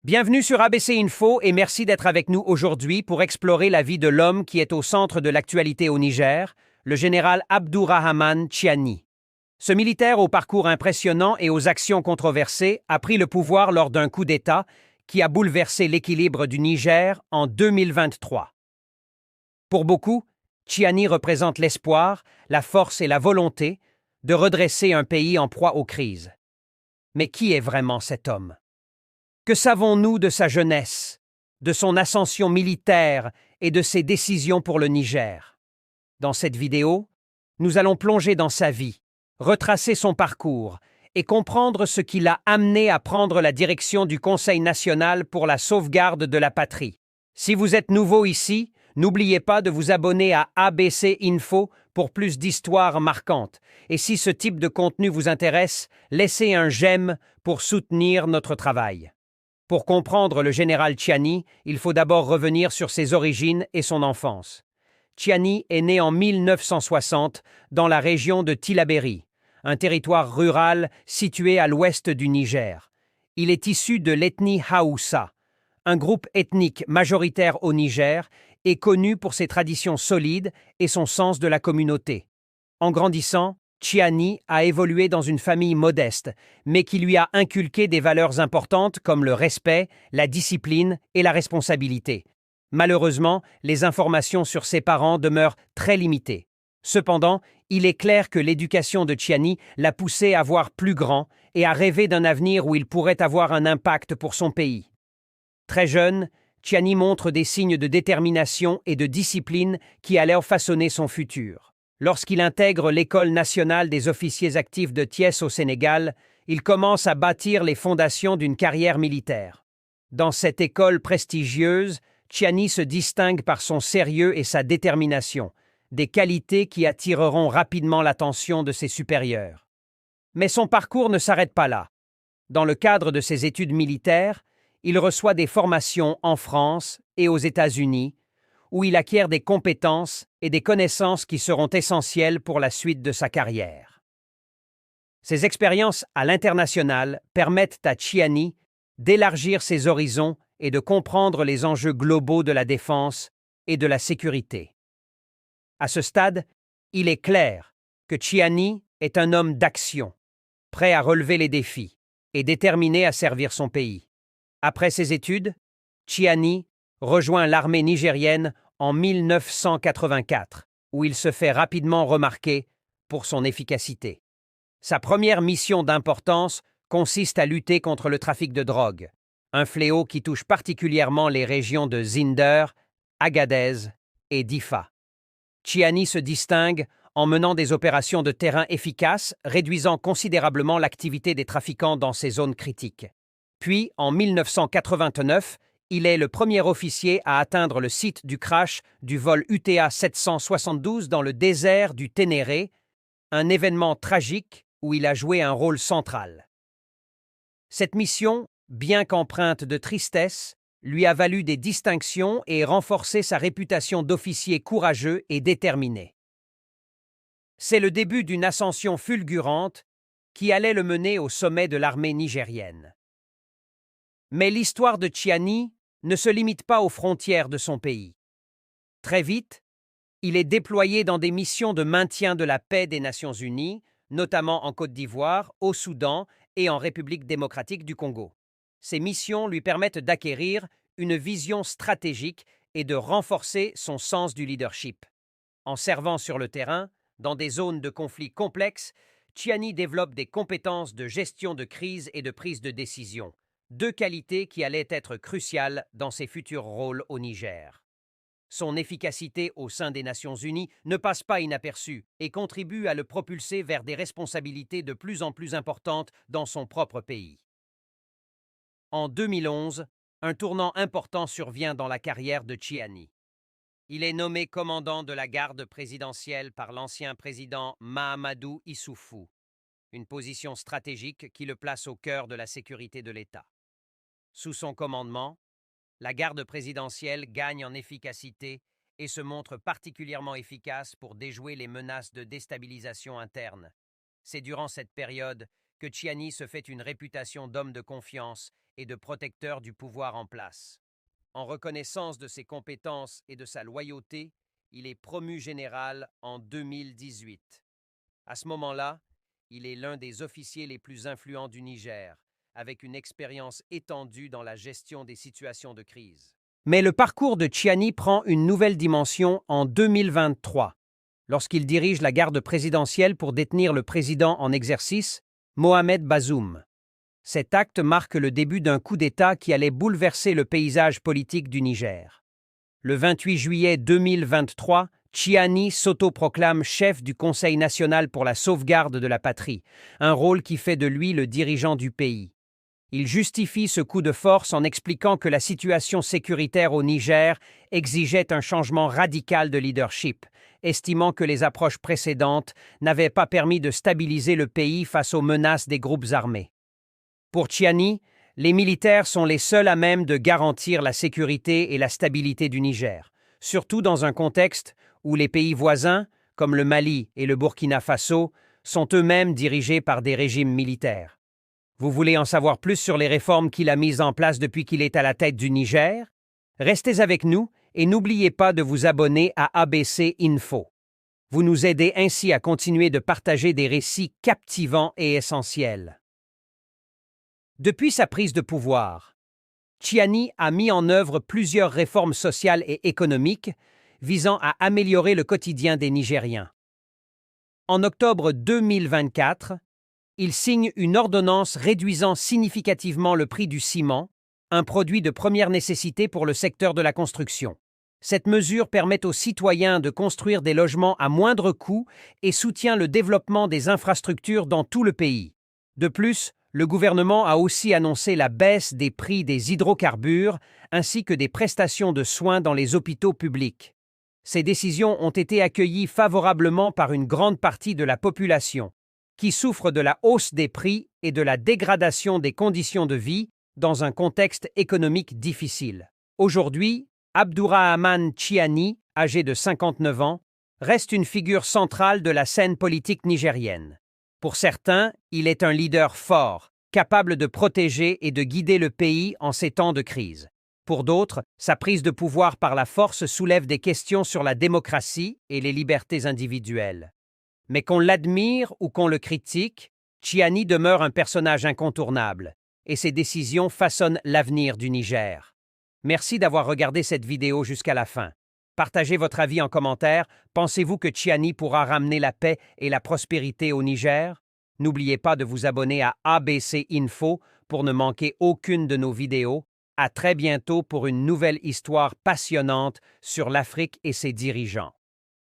Bienvenue sur ABC Info et merci d'être avec nous aujourd'hui pour explorer la vie de l'homme qui est au centre de l'actualité au Niger, le général Abdourahmane Tchiani. Ce militaire au parcours impressionnant et aux actions controversées a pris le pouvoir lors d'un coup d'État qui a bouleversé l'équilibre du Niger en 2023. Pour beaucoup, Tchiani représente l'espoir, la force et la volonté de redresser un pays en proie aux crises. Mais qui est vraiment cet homme? Que savons-nous de sa jeunesse, de son ascension militaire et de ses décisions pour le Niger? Dans cette vidéo, nous allons plonger dans sa vie, retracer son parcours et comprendre ce qui l'a amené à prendre la direction du Conseil national pour la sauvegarde de la patrie. Si vous êtes nouveau ici, n'oubliez pas de vous abonner à ABC Info pour plus d'histoires marquantes. Et si ce type de contenu vous intéresse, laissez un j'aime pour soutenir notre travail. Pour comprendre le général Tchiani, il faut d'abord revenir sur ses origines et son enfance. Tchiani est né en 1960 dans la région de Tillabéri, un territoire rural situé à l'ouest du Niger. Il est issu de l'ethnie Haoussa, un groupe ethnique majoritaire au Niger et connu pour ses traditions solides et son sens de la communauté. En grandissant, Tchiani a évolué dans une famille modeste, mais qui lui a inculqué des valeurs importantes comme le respect, la discipline et la responsabilité. Malheureusement, les informations sur ses parents demeurent très limitées. Cependant, il est clair que l'éducation de Tchiani l'a poussé à voir plus grand et à rêver d'un avenir où il pourrait avoir un impact pour son pays. Très jeune, Tchiani montre des signes de détermination et de discipline qui allaient façonner son futur. Lorsqu'il intègre l'École nationale des officiers actifs de Thiès au Sénégal, il commence à bâtir les fondations d'une carrière militaire. Dans cette école prestigieuse, Tchiani se distingue par son sérieux et sa détermination, des qualités qui attireront rapidement l'attention de ses supérieurs. Mais son parcours ne s'arrête pas là. Dans le cadre de ses études militaires, il reçoit des formations en France et aux États-Unis, où il acquiert des compétences et des connaissances qui seront essentielles pour la suite de sa carrière. Ces expériences à l'international permettent à Tchiani d'élargir ses horizons et de comprendre les enjeux globaux de la défense et de la sécurité. À ce stade, il est clair que Tchiani est un homme d'action, prêt à relever les défis et déterminé à servir son pays. Après ses études, Tchiani rejoint l'armée nigérienne en 1984, où il se fait rapidement remarquer pour son efficacité. Sa première mission d'importance consiste à lutter contre le trafic de drogue, un fléau qui touche particulièrement les régions de Zinder, Agadez et Difa. Tchiani se distingue en menant des opérations de terrain efficaces, réduisant considérablement l'activité des trafiquants dans ces zones critiques. Puis, en 1989, il est le premier officier à atteindre le site du crash du vol UTA 772 dans le désert du Ténéré, un événement tragique où il a joué un rôle central. Cette mission, bien qu'empreinte de tristesse, lui a valu des distinctions et renforcé sa réputation d'officier courageux et déterminé. C'est le début d'une ascension fulgurante qui allait le mener au sommet de l'armée nigérienne. Mais l'histoire de Tchiani ne se limite pas aux frontières de son pays. Très vite, il est déployé dans des missions de maintien de la paix des Nations Unies, notamment en Côte d'Ivoire, au Soudan et en République démocratique du Congo. Ces missions lui permettent d'acquérir une vision stratégique et de renforcer son sens du leadership. En servant sur le terrain, dans des zones de conflits complexes, Tchiani développe des compétences de gestion de crise et de prise de décision, deux qualités qui allaient être cruciales dans ses futurs rôles au Niger. Son efficacité au sein des Nations Unies ne passe pas inaperçue et contribue à le propulser vers des responsabilités de plus en plus importantes dans son propre pays. En 2011, un tournant important survient dans la carrière de Tchiani. Il est nommé commandant de la garde présidentielle par l'ancien président Mahamadou Issoufou, une position stratégique qui le place au cœur de la sécurité de l'État. Sous son commandement, la garde présidentielle gagne en efficacité et se montre particulièrement efficace pour déjouer les menaces de déstabilisation interne. C'est durant cette période que Tchiani se fait une réputation d'homme de confiance et de protecteur du pouvoir en place. En reconnaissance de ses compétences et de sa loyauté, il est promu général en 2018. À ce moment-là, il est l'un des officiers les plus influents du Niger, avec une expérience étendue dans la gestion des situations de crise. Mais le parcours de Tchiani prend une nouvelle dimension en 2023, lorsqu'il dirige la garde présidentielle pour détenir le président en exercice, Mohamed Bazoum. Cet acte marque le début d'un coup d'État qui allait bouleverser le paysage politique du Niger. Le 28 juillet 2023, Tchiani s'autoproclame chef du Conseil national pour la sauvegarde de la patrie, un rôle qui fait de lui le dirigeant du pays. Il justifie ce coup de force en expliquant que la situation sécuritaire au Niger exigeait un changement radical de leadership, estimant que les approches précédentes n'avaient pas permis de stabiliser le pays face aux menaces des groupes armés. Pour Tchiani, les militaires sont les seuls à même de garantir la sécurité et la stabilité du Niger, surtout dans un contexte où les pays voisins, comme le Mali et le Burkina Faso, sont eux-mêmes dirigés par des régimes militaires. Vous voulez en savoir plus sur les réformes qu'il a mises en place depuis qu'il est à la tête du Niger? Restez avec nous et n'oubliez pas de vous abonner à ABC Info. Vous nous aidez ainsi à continuer de partager des récits captivants et essentiels. Depuis sa prise de pouvoir, Tchiani a mis en œuvre plusieurs réformes sociales et économiques visant à améliorer le quotidien des Nigériens. En octobre 2024, il signe une ordonnance réduisant significativement le prix du ciment, un produit de première nécessité pour le secteur de la construction. Cette mesure permet aux citoyens de construire des logements à moindre coût et soutient le développement des infrastructures dans tout le pays. De plus, le gouvernement a aussi annoncé la baisse des prix des hydrocarbures ainsi que des prestations de soins dans les hôpitaux publics. Ces décisions ont été accueillies favorablement par une grande partie de la population, qui souffre de la hausse des prix et de la dégradation des conditions de vie dans un contexte économique difficile. Aujourd'hui, Abdourahmane Tchiani, âgé de 59 ans, reste une figure centrale de la scène politique nigérienne. Pour certains, il est un leader fort, capable de protéger et de guider le pays en ces temps de crise. Pour d'autres, sa prise de pouvoir par la force soulève des questions sur la démocratie et les libertés individuelles. Mais qu'on l'admire ou qu'on le critique, Tchiani demeure un personnage incontournable, et ses décisions façonnent l'avenir du Niger. Merci d'avoir regardé cette vidéo jusqu'à la fin. Partagez votre avis en commentaire. Pensez-vous que Tchiani pourra ramener la paix et la prospérité au Niger? N'oubliez pas de vous abonner à ABC Info pour ne manquer aucune de nos vidéos. À très bientôt pour une nouvelle histoire passionnante sur l'Afrique et ses dirigeants.